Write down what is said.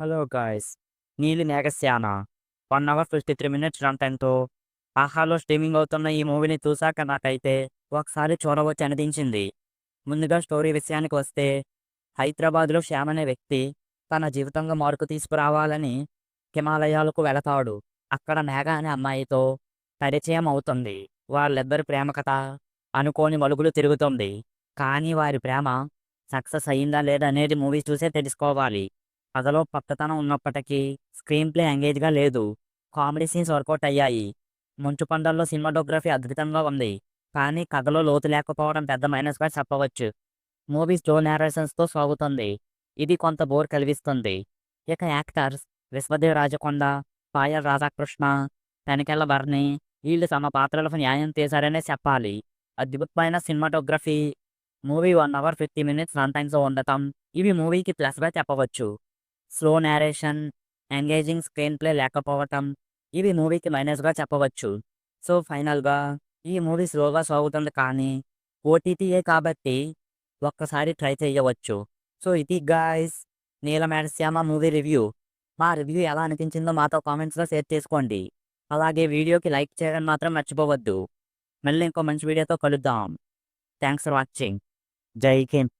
Hello guys! 'నీలి మేఘశ్యామ' 1 hour 53 minutes run టైమ్‌తో ఆహాలో streaming అవుతున్న ఈ మూవీని చూసాక నాకైతే ఒకసారి చూడవచ్చు అనిపించింది. ముందుగా స్టోరీ విషయానికి వస్తే, హైదరాబాద్‌లో శ్యామ్ అనే వ్యక్తి తన జీవితంలో మార్పు తీసుకురావాలని హిమాలయాలకు వెళతాడు. అక్కడ మేఘ అనే అమ్మాయితో పరిచయం అవుతుంది. వాళ్ళిద్దరి ప్రేమ కథ అనుకోని మలుపులు తిరుగుతుంది. కానీ వారి ప్రేమ సక్సెస్ అయిందా లేదా అనేది మూవీ చూసే తెలుసుకోవాలి. కథలో కొత్తదనం ఉన్నప్పటికీ స్క్రీన్ ప్లే ఎంగేజ్‌గా లేదు. కామెడీ సీన్స్ వర్కౌట్ అయ్యాయి. 'మంచు పంటల్లో' సినిమాటోగ్రఫీ అద్భుతంగా ఉంది. కానీ కథలో లోతు లేకపోవడం పెద్ద మైనస్‌గా చెప్పవచ్చు. మూవీ స్లో నేరేషన్స్‌తో సాగుతుంది. ఇది కొంత బోర్ కలిగిస్తుంది. ఇక యాక్టర్స్ విశ్వదేవ్ రాజకొండ, పాయల్ రాధాకృష్ణ, తనికెళ్ళ భరణి వీళ్ళు తమ పాత్రలకు న్యాయం చేశారనే చెప్పాలి. అద్భుతమైన cinematography, movie 1 hour 50 minutes run టైమ్‌తో ఉండటం ఇవి మూవీకి ప్లస్‌గా చెప్పవచ్చు. Slow narration, engaging screenplay లేకపోవటం ఇవి మూవీకి మైనస్‌గా చెప్పవచ్చు. సో, ఫైనల్‌గా ఈ మూవీ స్లోగా సాగుతుంది కానీ ఓటీటీయే కాబట్టి ఒక్కసారి ట్రై చేయవచ్చు. సో, ఇది గాయ్స్ 'నీలమేఘశ్యామ' మూవీ రివ్యూ. మా రివ్యూ ఎలా అనిపించిందో మాతో కామెంట్స్‌లో షేర్ చేసుకోండి. అలాగే వీడియోకి లైక్ చేయడం మాత్రం మర్చిపోవద్దు. మళ్ళీ ఇంకో మంచి వీడియోతో కలుద్దాం. Thanks for watching. జై హింద్.